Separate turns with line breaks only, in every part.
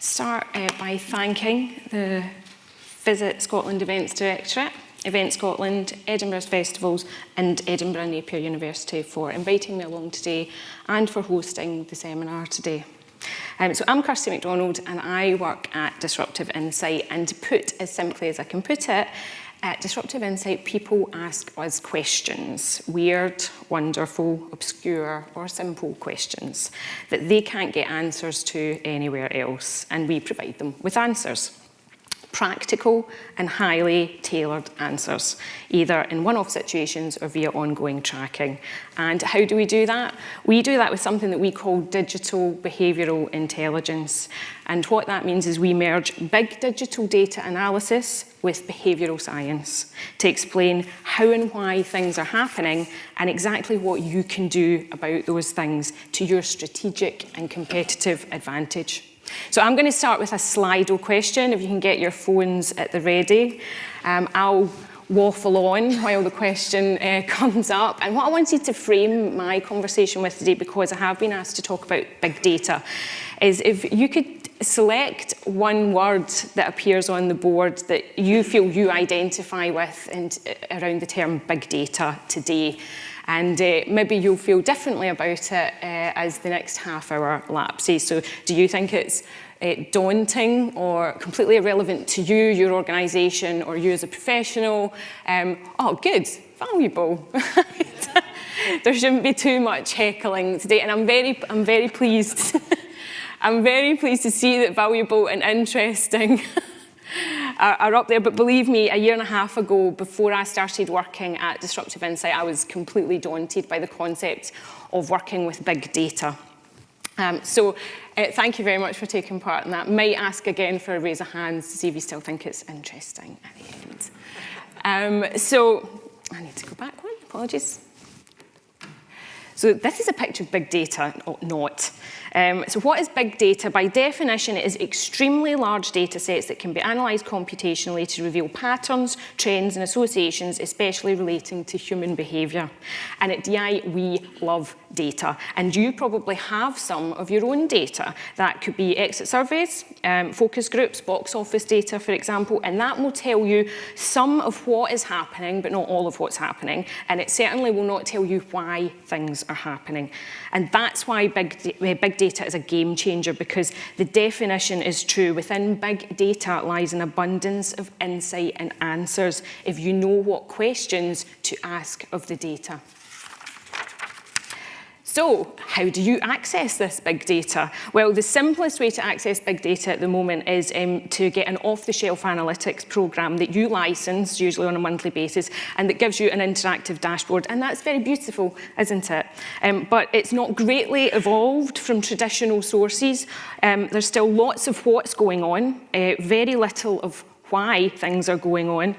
start by thanking the Visit Scotland Events Directorate, EventScotland, Edinburgh Festivals and Edinburgh Napier University for inviting me along today and for hosting the seminar today. So I'm Kirstie MacDonald and I work at Disruptive Insight, and to put as simply as I can put it, at Disruptive Insight people ask us questions, weird, wonderful, obscure or simple questions that they can't get answers to anywhere else, and we provide them with answers. Practical and highly tailored answers, either in one-off situations or via ongoing tracking. And how do we do that? We do that with something that we call digital behavioural intelligence. And what that means is we merge big digital data analysis with behavioural science to explain how and why things are happening and exactly what you can do about those things to your strategic and competitive advantage. So I'm going to start with a Slido question, if you can get your phones at the ready. I'll waffle on while the question comes up. And what I wanted to frame my conversation with today, because I have been asked to talk about big data, is if you could select one word that appears on the board that you feel you identify with around the term big data today. And maybe you'll feel differently about it as the next half hour lapses. So do you think it's daunting or completely irrelevant to you, your organisation, or you as a professional? Oh, good, valuable. There shouldn't be too much heckling today, and I'm very pleased. I'm very pleased to see that valuable and interesting are up there, but believe me, a year and a half ago, before I started working at Disruptive Insight, I was completely daunted by the concept of working with big data. So thank you very much for taking part in that. Might ask again for a raise of hands to see if you still think it's interesting at the end. So I need to go back one, apologies. So this is a picture of big data, not. So what is big data? By definition, it is extremely large data sets that can be analysed computationally to reveal patterns, trends and associations, especially relating to human behaviour. And at DI, we love data. And you probably have some of your own data. That could be exit surveys, focus groups, box office data, for example, and that will tell you some of what is happening, but not all of what's happening. And it certainly will not tell you why things are happening. And that's why big data is a game changer, because the definition is true. Within big data lies an abundance of insight and answers if you know what questions to ask of the data. So how do you access this big data? Well, the simplest way to access big data at the moment is to get an off-the-shelf analytics program that you license, usually on a monthly basis, and that gives you an interactive dashboard. And that's very beautiful, isn't it? But it's not greatly evolved from traditional sources. There's still lots of what's going on, very little of why things are going on.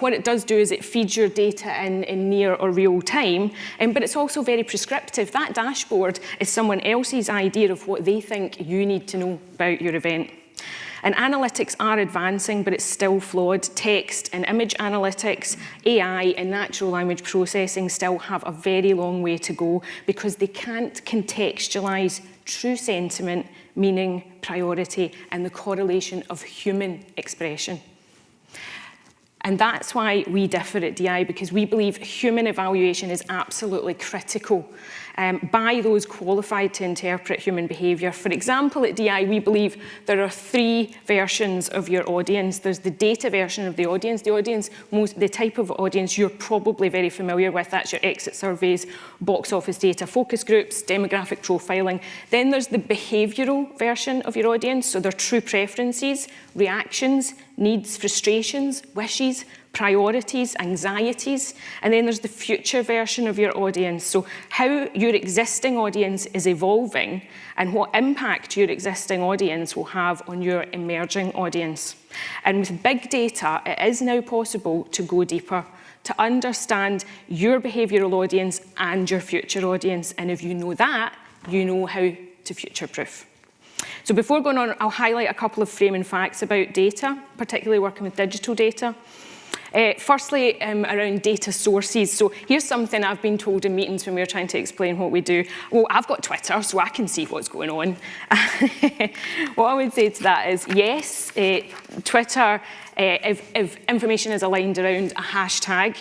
What it does do is it feeds your data in near or real time, but it's also very prescriptive. That dashboard is someone else's idea of what they think you need to know about your event. And analytics are advancing, but it's still flawed. Text and image analytics, AI and natural language processing still have a very long way to go, because they can't contextualise true sentiment, meaning, priority, and the correlation of human expression. And that's why we differ at DI, because we believe human evaluation is absolutely critical by those qualified to interpret human behaviour. For example, at DI, we believe there are three versions of your audience. There's the data version of the audience. The type of audience you're probably very familiar with. That's your exit surveys, box office data, focus groups, demographic profiling. Then there's the behavioural version of your audience. So their true preferences, reactions, needs, frustrations, wishes, priorities, anxieties, and then there's the future version of your audience. So how your existing audience is evolving and what impact your existing audience will have on your emerging audience. And with big data, it is now possible to go deeper, to understand your behavioural audience and your future audience. And if you know that, you know how to future-proof. So before going on, I'll highlight a couple of framing facts about data, particularly working with digital data. Firstly, around data sources. So here's something I've been told in meetings when we're trying to explain what we do. Well, I've got Twitter, so I can see what's going on. What I would say to that is, yes, Twitter, if information is aligned around a hashtag,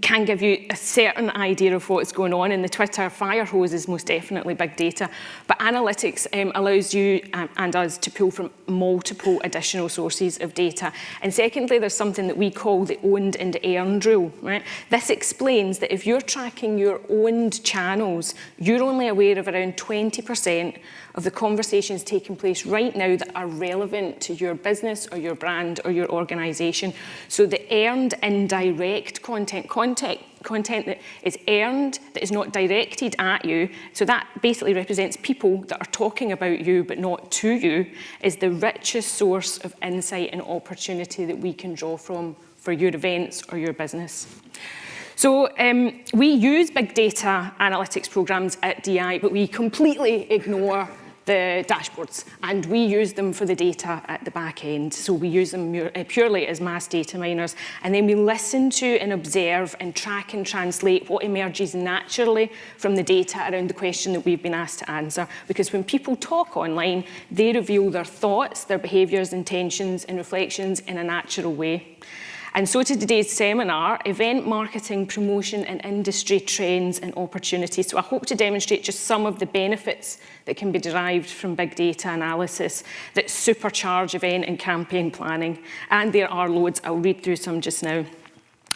can give you a certain idea of what's going on, and the Twitter fire hose is most definitely big data. But analytics allows you and us to pull from multiple additional sources of data. And secondly, there's something that we call the owned and earned rule, right? This explains that if you're tracking your owned channels, you're only aware of around 20% of the conversations taking place right now that are relevant to your business or your brand or your organisation. So the earned indirect content that is earned, that is not directed at you, so that basically represents people that are talking about you but not to you, is the richest source of insight and opportunity that we can draw from for your events or your business. So we use big data analytics programs at DI, but we completely ignore the dashboards, and we use them for the data at the back end. So we use them purely as mass data miners, and then we listen to and observe and track and translate what emerges naturally from the data around the question that we've been asked to answer. Because when people talk online, they reveal their thoughts, their behaviours, intentions and reflections in a natural way. And so to today's seminar, event marketing, promotion and industry trends and opportunities. So I hope to demonstrate just some of the benefits that can be derived from big data analysis that supercharge event and campaign planning. And there are loads, I'll read through some just now.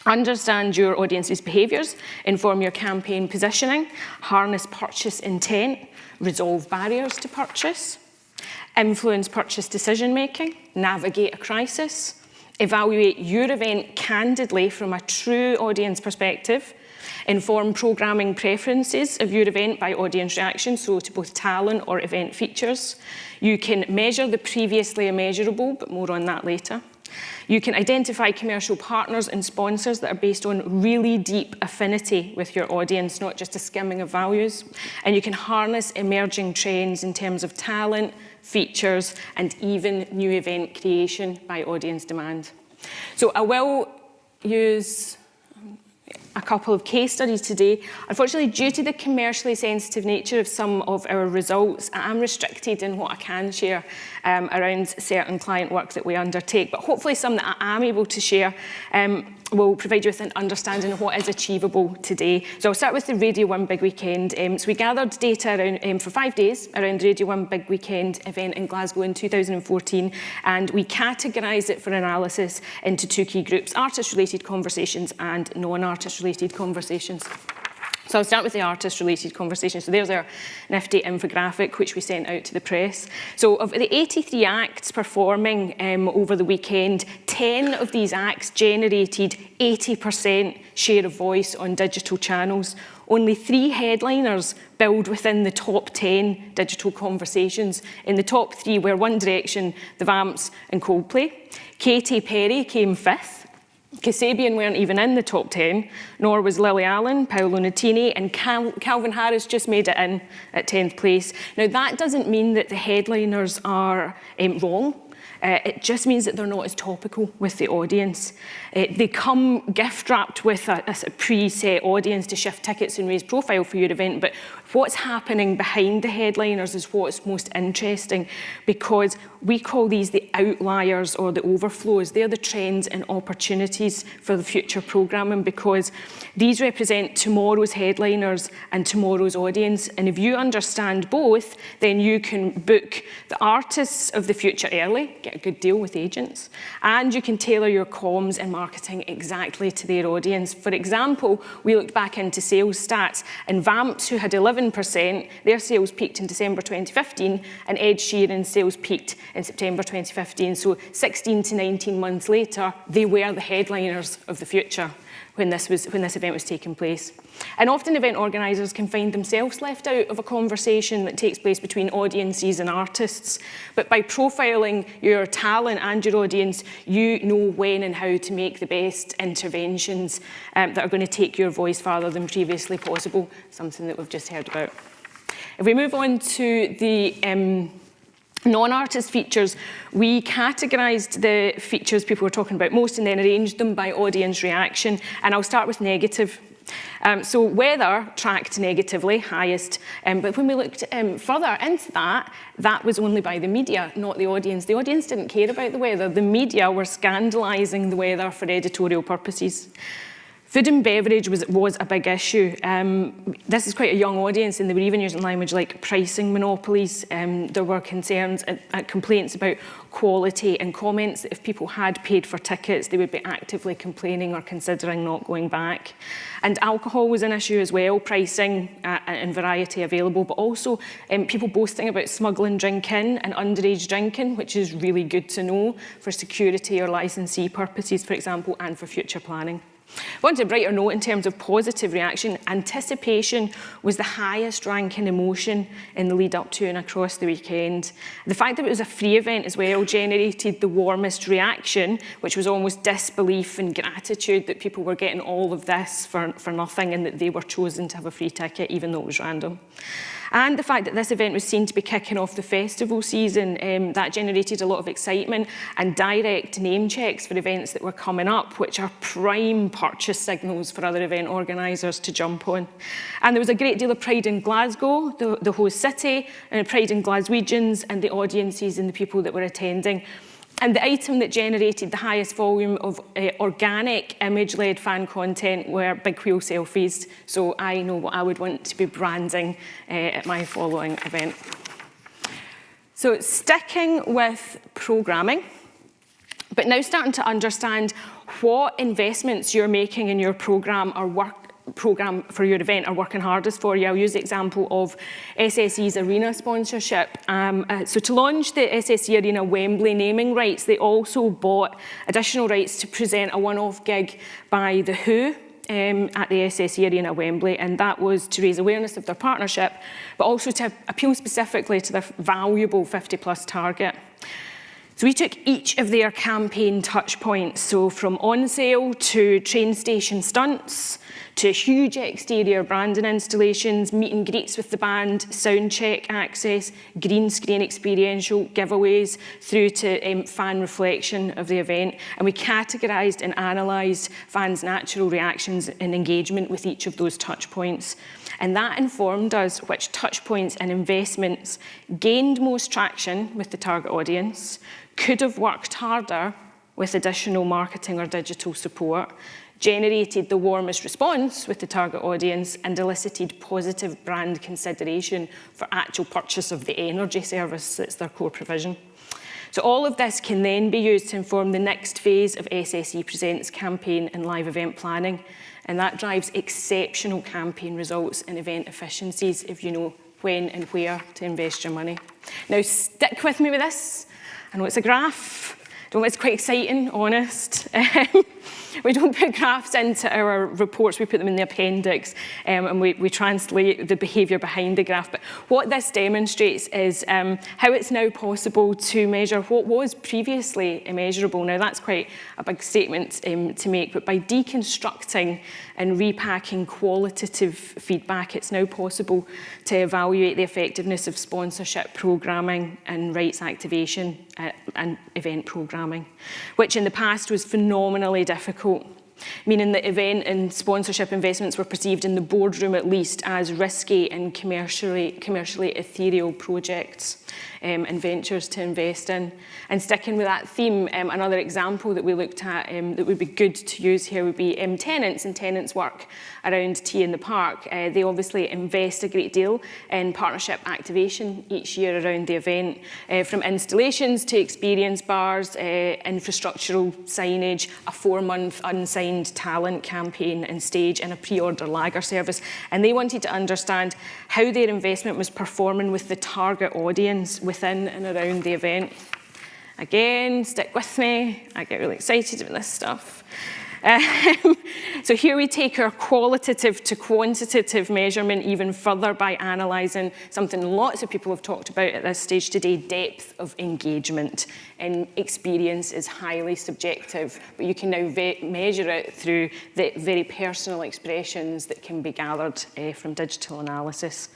Understand your audience's behaviours, inform your campaign positioning, harness purchase intent, resolve barriers to purchase, influence purchase decision making, navigate a crisis, evaluate your event candidly from a true audience perspective, inform programming preferences of your event by audience reaction, so to both talent or event features. You can measure the previously immeasurable, but more on that later. You can identify commercial partners and sponsors that are based on really deep affinity with your audience, not just a skimming of values. And you can harness emerging trends in terms of talent, features, and even new event creation by audience demand. So I will use a couple of case studies today. Unfortunately, due to the commercially sensitive nature of some of our results, I am restricted in what I can share around certain client work that we undertake, but hopefully some that I am able to share will provide you with an understanding of what is achievable today. So I'll start with the Radio 1 Big Weekend. So we gathered data around, for 5 days around the Radio 1 Big Weekend event in Glasgow in 2014, and we categorised it for analysis into 2 key groups: artist-related conversations and non-artist-related conversations. So I'll start with the artist-related conversation. So there's our nifty infographic, which we sent out to the press. So of the 83 acts performing over the weekend, 10 of these acts generated 80% share of voice on digital channels. Only 3 headliners billed within the top 10 digital conversations. In the top 3 were One Direction, The Vamps and Coldplay. Katy Perry came 5th. Kasabian weren't even in the top 10, nor was Lily Allen, Paolo Nutini, and Calvin Harris just made it in at 10th place. Now, that doesn't mean that the headliners are wrong. It just means that they're not as topical with the audience. They come gift-wrapped with a pre-set audience to shift tickets and raise profile for your event, but what's happening behind the headliners is what's most interesting, because we call these the outliers or the overflows. They're the trends and opportunities for the future programming, because these represent tomorrow's headliners and tomorrow's audience. And if you understand both, then you can book the artists of the future early, get a good deal with agents, and you can tailor your comms and marketing exactly to their audience. For example, we looked back into sales stats, and Vamps, who had 11%, their sales peaked in December 2015, and Ed Sheeran's sales peaked in September 2015. So 16 to 19 months later, they were the headliners of the future when this event was taking place. And often event organisers can find themselves left out of a conversation that takes place between audiences and artists. But by profiling your talent and your audience, you know when and how to make the best interventions that are going to take your voice farther than previously possible, something that we've just heard about. If we move on to the Non-artist features, we categorised the features people were talking about most and then arranged them by audience reaction. And I'll start with negative. So weather tracked negatively, highest, but when we looked further into that, that was only by the media, not the audience. The audience didn't care about the weather. The media were scandalising the weather for editorial purposes. Food and beverage was a big issue. This is quite a young audience, and they were even using language like pricing monopolies. There were concerns and complaints about quality, and comments that if people had paid for tickets, they would be actively complaining or considering not going back. And alcohol was an issue as well, pricing and variety available, but also people boasting about smuggling drink in and underage drinking, which is really good to know for security or licensee purposes, for example, and for future planning. I wanted a brighter note in terms of positive reaction. Anticipation was the highest ranking emotion in the lead up to and across the weekend. The fact that it was a free event as well generated the warmest reaction, which was almost disbelief and gratitude that people were getting all of this for nothing and that they were chosen to have a free ticket even though it was random. And the fact that this event was seen to be kicking off the festival season, that generated a lot of excitement and direct name checks for events that were coming up, which are prime purchase signals for other event organisers to jump on. And there was a great deal of pride in Glasgow, the host city, and pride in Glaswegians and the audiences and the people that were attending. And the item that generated the highest volume of organic image-led fan content were big wheel selfies. So I know what I would want to be branding at my following event. So sticking with programming, but now starting to understand what investments you're making in your programme for your event are working hardest for you. I'll use the example of SSE's arena sponsorship. So to launch the SSE Arena Wembley naming rights, they also bought additional rights to present a one-off gig by The Who at the SSE Arena Wembley, and that was to raise awareness of their partnership, but also to appeal specifically to their valuable 50+ target. So we took each of their campaign touch points, so from on sale to train station stunts, to huge exterior branding installations, meet and greets with the band, sound check access, green screen experiential giveaways, through to fan reflection of the event. And we categorised and analysed fans' natural reactions and engagement with each of those touch points. And that informed us which touch points and investments gained most traction with the target audience, could have worked harder with additional marketing or digital support, generated the warmest response with the target audience, and elicited positive brand consideration for actual purchase of the energy service that's their core provision. So all of this can then be used to inform the next phase of SSE Presents campaign and live event planning, and that drives exceptional campaign results and event efficiencies if you know when and where to invest your money. Now stick with me with this. I know it's a graph. It's quite exciting, honest. We don't put graphs into our reports, we put them in the appendix, and we translate the behaviour behind the graph. But what this demonstrates is how it's now possible to measure what was previously immeasurable. Now that's quite a big statement to make, but by deconstructing and repacking qualitative feedback, it's now possible to evaluate the effectiveness of sponsorship programming and rights activation and event programming, which in the past was phenomenally difficult, meaning that event and sponsorship investments were perceived in the boardroom at least as risky and commercially ethereal projects and ventures to invest in. And sticking with that theme, another example that we looked at that would be good to use here would be tenants and tenants' work around Tea in the Park. They obviously invest a great deal in partnership activation each year around the event, from installations to experience bars, infrastructural signage, a 4-month unsigned talent campaign and stage, and a pre-order lager service. And they wanted to understand how their investment was performing with the target audience within and around the event. Again, stick with me. I get really excited about this stuff. So here we take our qualitative to quantitative measurement even further by analysing something lots of people have talked about at this stage today, depth of engagement. And experience is highly subjective, but you can now measure it through the very personal expressions that can be gathered from digital analysis.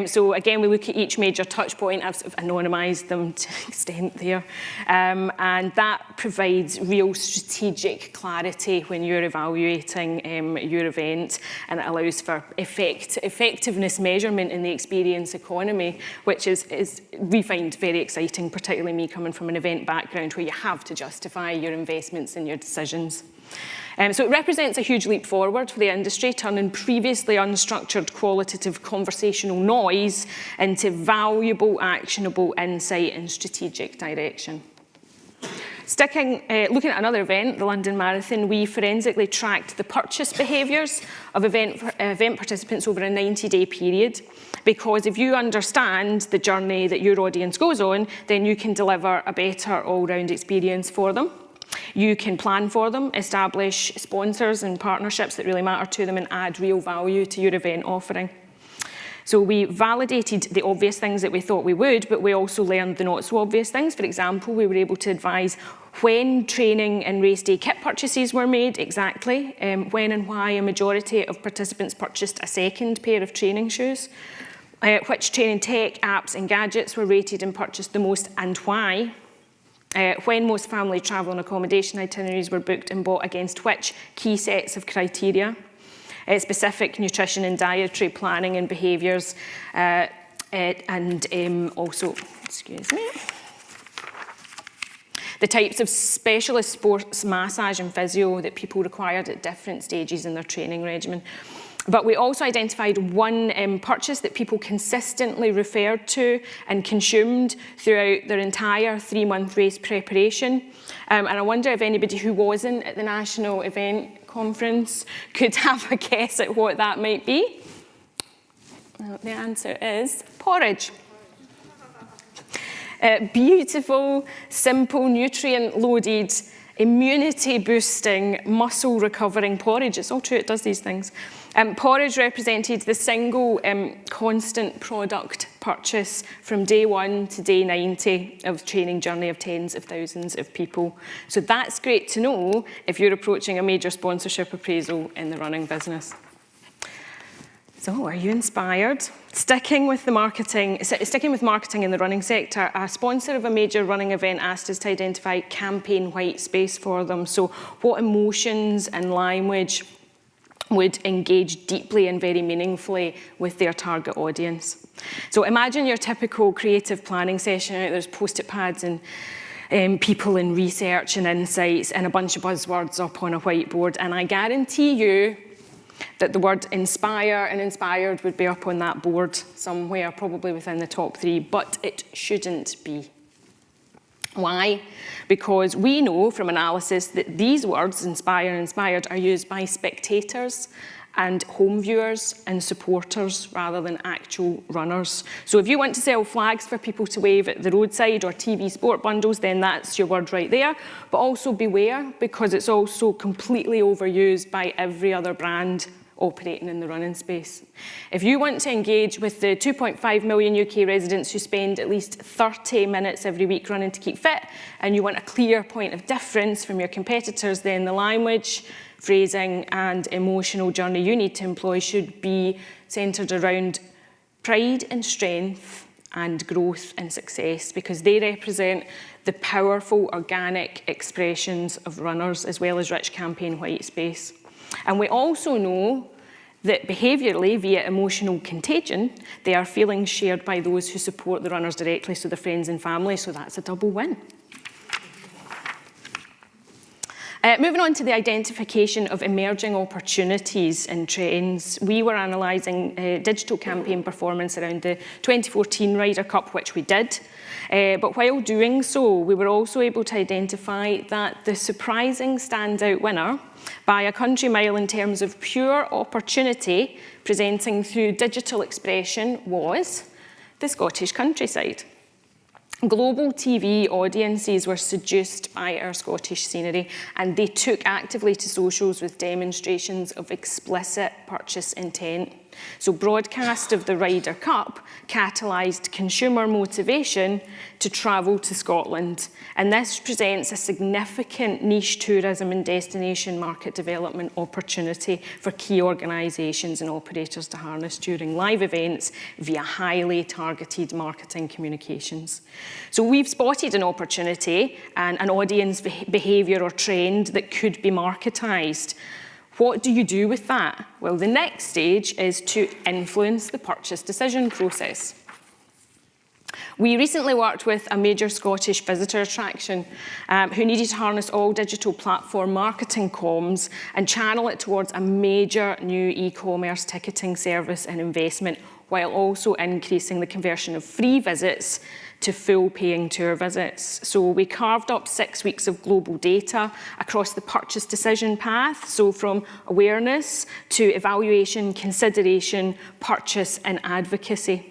So again, we look at each major touch point. I've sort of anonymised them to an extent there. And that provides real strategic clarity when you're evaluating your event, and it allows for effectiveness measurement in the experience economy, which is we find very exciting, particularly me coming from an event background where you have to justify your investments and your decisions. So it represents a huge leap forward for the industry, turning previously unstructured qualitative conversational noise into valuable, actionable insight and strategic direction. Looking at another event, the London Marathon, we forensically tracked the purchase behaviours of event participants over a 90-day period, because if you understand the journey that your audience goes on, then you can deliver a better all-round experience for them. You can plan for them, establish sponsors and partnerships that really matter to them, and add real value to your event offering. So we validated the obvious things that we thought we would, but we also learned the not so obvious things. For example, we were able to advise when training and race day kit purchases were made, exactly, when and why a majority of participants purchased a second pair of training shoes, which training tech, apps and gadgets were rated and purchased the most and why, when most family travel and accommodation itineraries were booked and bought against which key sets of criteria, specific nutrition and dietary planning and behaviours, and also, the types of specialist sports, massage and physio that people required at different stages in their training regimen. But we also identified one purchase that people consistently referred to and consumed throughout their entire 3-month race preparation. And I wonder if anybody who wasn't at the National Event Conference could have a guess at what that might be. Well, the answer is porridge. Beautiful, simple, nutrient-loaded, immunity-boosting, muscle-recovering porridge. It's all true, it does these things. Porridge represented the single constant product purchase from day 1 to day 90 of training journey of tens of thousands of people. So that's great to know if you're approaching a major sponsorship appraisal in the running business. So are you inspired? Sticking with marketing in the running sector, a sponsor of a major running event asked us to identify campaign white space for them. So what emotions and language would engage deeply and very meaningfully with their target audience. So imagine your typical creative planning session. There's post-it pads and people in research and insights and a bunch of buzzwords up on a whiteboard. And I guarantee you that the word inspire and inspired would be up on that board somewhere, probably within the top 3, but it shouldn't be. Why? Because we know from analysis that these words, inspire and inspired, are used by spectators and home viewers and supporters rather than actual runners. So if you want to sell flags for people to wave at the roadside or TV sport bundles, then that's your word right there. But also beware, because it's also completely overused by every other brand operating in the running space. If you want to engage with the 2.5 million UK residents who spend at least 30 minutes every week running to keep fit, and you want a clear point of difference from your competitors, then the language, phrasing and emotional journey you need to employ should be centred around pride and strength and growth and success, because they represent the powerful organic expressions of runners as well as rich campaign white space. And we also know that behaviourally, via emotional contagion, they are feelings shared by those who support the runners directly, so their friends and family, so that's a double win. Moving on to the identification of emerging opportunities and trends, we were analysing digital campaign performance around the 2014 Ryder Cup, which we did. But while doing so, we were also able to identify that the surprising standout winner by a country mile in terms of pure opportunity presenting through digital expression was the Scottish countryside. Global TV audiences were seduced by our Scottish scenery, and they took actively to socials with demonstrations of explicit purchase intent. So broadcast of the Ryder Cup catalysed consumer motivation to travel to Scotland. And this presents a significant niche tourism and destination market development opportunity for key organisations and operators to harness during live events via highly targeted marketing communications. So we've spotted an opportunity and an audience behaviour or trend that could be marketised. What do you do with that? Well, the next stage is to influence the purchase decision process. We recently worked with a major Scottish visitor attraction who needed to harness all digital platform marketing comms and channel it towards a major new e-commerce ticketing service and investment, while also increasing the conversion of free visits to full paying tour visits. So we carved up 6 weeks of global data across the purchase decision path, so from awareness to evaluation, consideration, purchase and advocacy.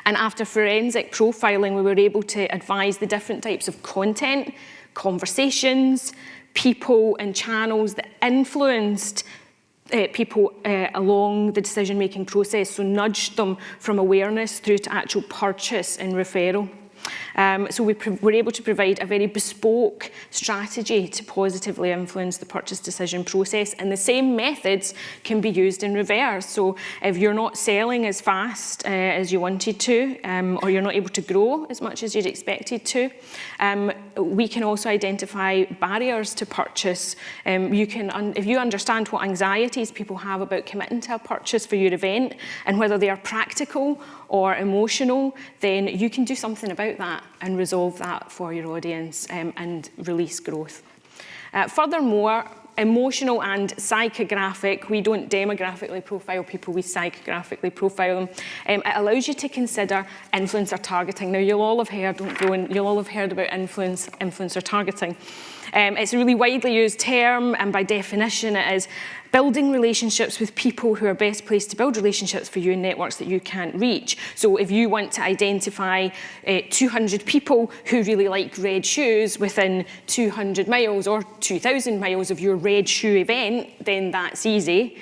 And after forensic profiling, we were able to advise the different types of content, conversations, people and channels that influenced people along the decision-making process, so nudged them from awareness through to actual purchase and referral. So we were able to provide a very bespoke strategy to positively influence the purchase decision process, and the same methods can be used in reverse. So if you're not selling as fast as you wanted to, or you're not able to grow as much as you'd expected to, we can also identify barriers to purchase. If you understand what anxieties people have about committing to a purchase for your event and whether they are practical or emotional, then you can do something about that and resolve that for your audience and release growth. Furthermore, emotional and psychographic, we don't demographically profile people, we psychographically profile them. It allows you to consider influencer targeting. Now, you'll all have heard about influencer targeting. It's a really widely used term, and by definition it is building relationships with people who are best placed to build relationships for you in networks that you can't reach. So if you want to identify 200 people who really like red shoes within 200 miles or 2,000 miles of your red shoe event, then that's easy.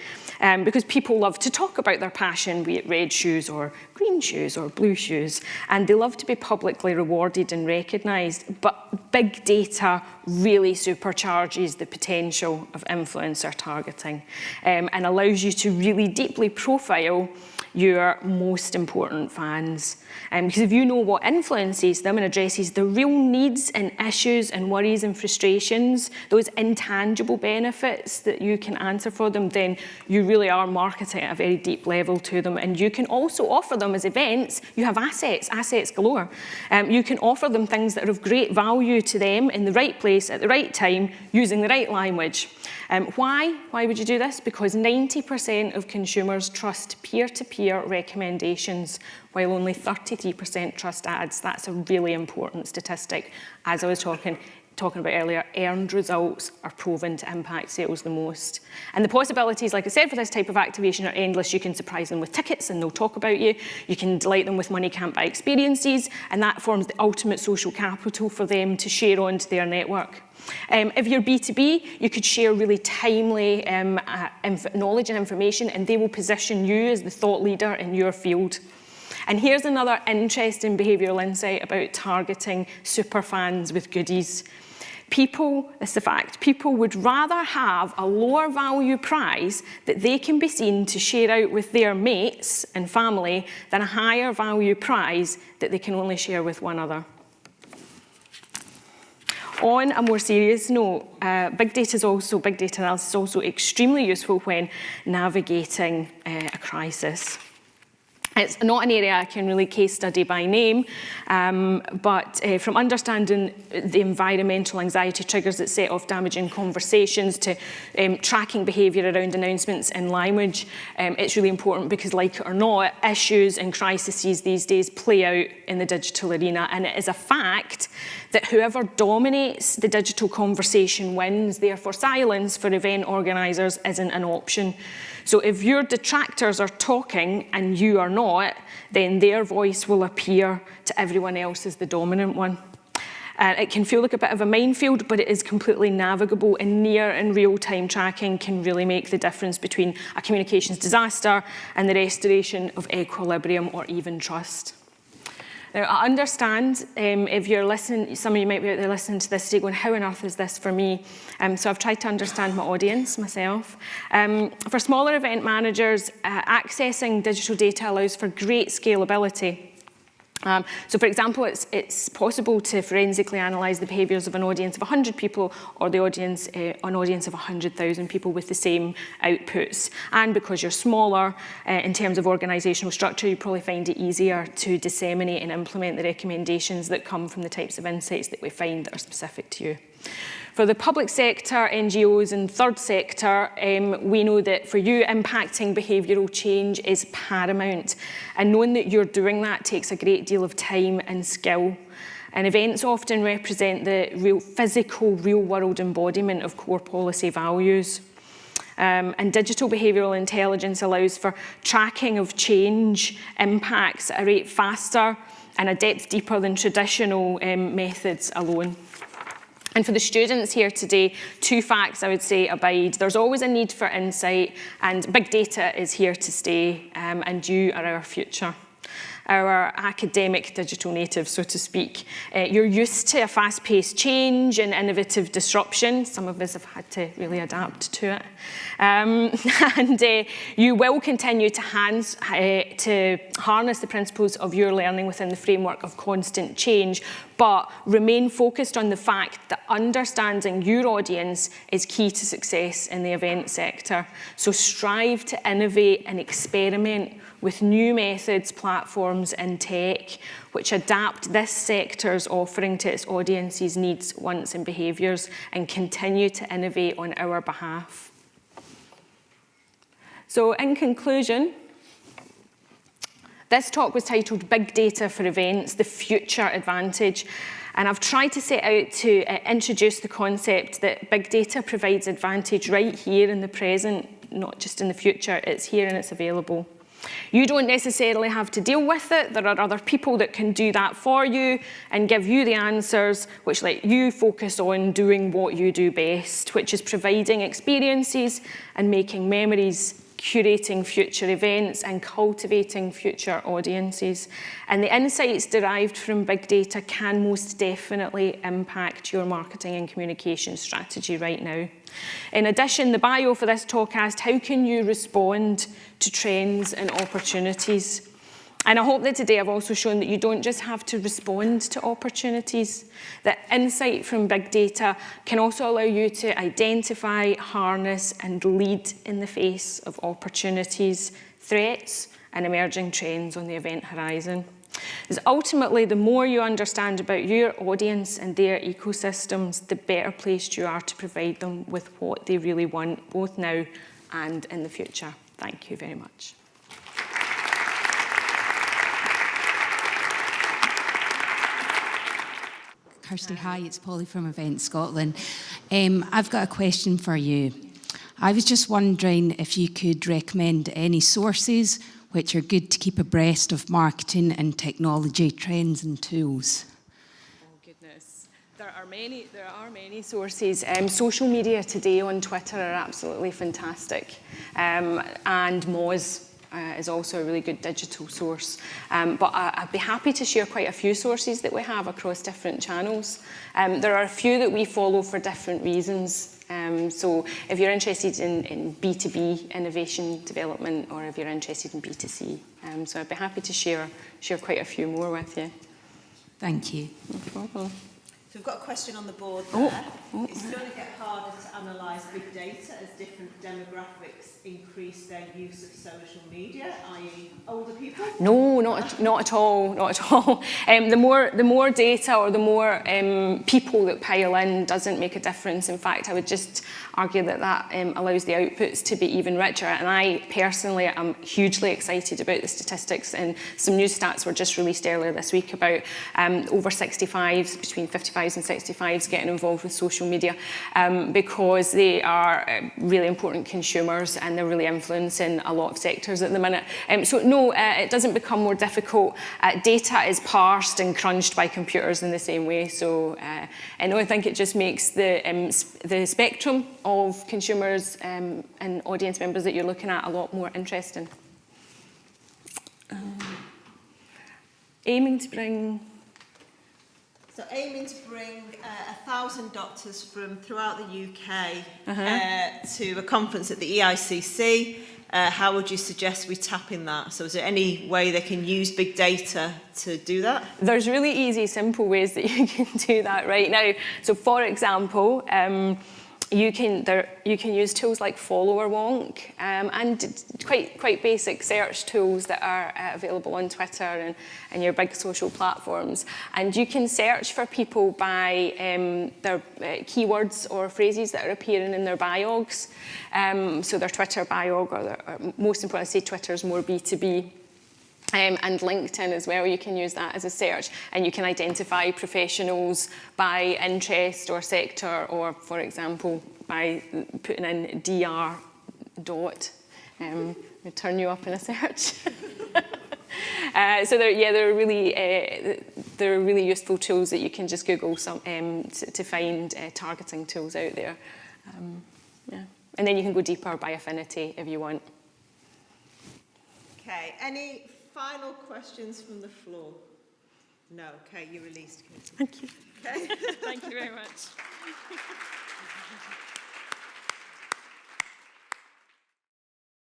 Because people love to talk about their passion, be it red shoes or green shoes or blue shoes, and they love to be publicly rewarded and recognised. But big data really supercharges the potential of influencer targeting and allows you to really deeply profile your most important fans. Because if you know what influences them and addresses the real needs and issues and worries and frustrations, those intangible benefits that you can answer for them, then you really are marketing at a very deep level to them. And you can also offer them as events. You have assets galore. You can offer them things that are of great value to them in the right place at the right time using the right language. Why? Why would you do this? Because 90% of consumers trust peer-to-peer recommendations, while only 33% trust ads. That's a really important statistic. As I was talking about earlier, earned results are proven to impact sales the most. And the possibilities, like I said, for this type of activation are endless. You can surprise them with tickets and they'll talk about you. You can delight them with money can't buy experiences, and that forms the ultimate social capital for them to share onto their network. If you're B2B, you could share really timely knowledge and information, and they will position you as the thought leader in your field. And here's another interesting behavioural insight about targeting superfans with goodies. It's a fact, people would rather have a lower value prize that they can be seen to share out with their mates and family than a higher value prize that they can only share with one other. On a more serious note, big data analysis is also extremely useful when navigating a crisis. It's not an area I can really case study by name, but from understanding the environmental anxiety triggers that set off damaging conversations to tracking behaviour around announcements and language, it's really important because, like it or not, issues and crises these days play out in the digital arena, and it is a fact that whoever dominates the digital conversation wins. Therefore, silence for event organisers isn't an option. So if your detractors are talking and you are not, then their voice will appear to everyone else as the dominant one. It can feel like a bit of a minefield, but it is completely navigable, and near and real-time tracking can really make the difference between a communications disaster and the restoration of equilibrium or even trust. Now, I understand if you're listening, some of you might be out there listening to this today going, how on earth is this for me? So I've tried to understand my audience myself. For smaller event managers, accessing digital data allows for great scalability. So for example, it's possible to forensically analyse the behaviours of an audience of 100 people or an audience of 100,000 people with the same outputs. And because you're smaller in terms of organisational structure, you probably find it easier to disseminate and implement the recommendations that come from the types of insights that we find that are specific to you. For the public sector, NGOs and third sector, we know that for you, impacting behavioural change is paramount. And knowing that you're doing that takes a great deal of time and skill. And events often represent the physical, real-world embodiment of core policy values. And digital behavioural intelligence allows for tracking of change impacts at a rate faster and a depth deeper than traditional methods alone. And for the students here today, 2 facts I would say abide. There's always a need for insight, and big data is here to stay, and you are our future. Our academic digital natives, so to speak. You're used to a fast-paced change and innovative disruption. Some of us have had to really adapt to it. And you will continue to harness the principles of your learning within the framework of constant change, but remain focused on the fact that understanding your audience is key to success in the event sector. So strive to innovate and experiment with new methods, platforms and tech which adapt this sector's offering to its audience's needs, wants and behaviours, and continue to innovate on our behalf. So in conclusion, this talk was titled Big Data for Events, the Future Advantage. And I've tried to set out to introduce the concept that big data provides advantage right here in the present, not just in the future. It's here and it's available. You don't necessarily have to deal with it. There are other people that can do that for you and give you the answers, which let you focus on doing what you do best, which is providing experiences and making memories, curating future events and cultivating future audiences. And the insights derived from big data can most definitely impact your marketing and communication strategy right now. In addition, the bio for this talk asked, how can you respond to trends and opportunities? And I hope that today I've also shown that you don't just have to respond to opportunities, that insight from big data can also allow you to identify, harness, and lead in the face of opportunities, threats, and emerging trends on the event horizon. Because ultimately, the more you understand about your audience and their ecosystems, the better placed you are to provide them with what they really want, both now and in the future. Thank you very much.
Kirstie, hi, it's Polly from EventScotland. I've got a question for you. I was just wondering if you could recommend any sources which are good to keep abreast of marketing and technology trends and tools.
Oh goodness, there are many sources. Social media today on Twitter are absolutely fantastic, and Moz is also a really good digital source. But I'd be happy to share quite a few sources that we have across different channels. There are a few that we follow for different reasons. So if you're interested in B2B innovation development, or if you're interested in B2C. So I'd be happy to share quite a few more with you.
Thank you.
No problem.
So we've got a question on the board there. It's going to get harder to analyse big data as different demographics increase their use of social media, i.e. older people?
No, not at all, not at all. The more data or the more people that pile in doesn't make a difference. In fact, I would just argue that allows the outputs to be even richer. And I personally am hugely excited about the statistics, and some new stats were just released earlier this week about over 65s, between 55 65s and 65s getting involved with social media because they are really important consumers and they're really influencing a lot of sectors at the minute. So no, it doesn't become more difficult. Data is parsed and crunched by computers in the same way. So no, I think it just makes the spectrum of consumers and audience members that you're looking at a lot more interesting. Aiming to bring
1,000 doctors from throughout the UK to a conference at the EICC. How would you suggest we tap in that? So is there any way they can use big data to do that?
There's really easy, simple ways that you can do that right now. So for example, you can use tools like Follower Wonk and quite basic search tools that are available on Twitter and your big social platforms. And you can search for people by their keywords or phrases that are appearing in their biogs. So their Twitter biog, or most importantly, say Twitter is more B2B. And LinkedIn as well, you can use that as a search, and you can identify professionals by interest or sector, or for example, by putting in DR dot, would turn you up in a search. So they're really useful tools that you can just Google to find targeting tools out there. And then you can go deeper by affinity if you want.
Okay, any final questions from the floor? No, okay, you're released.
Thank you.
Okay.
Thank you very much.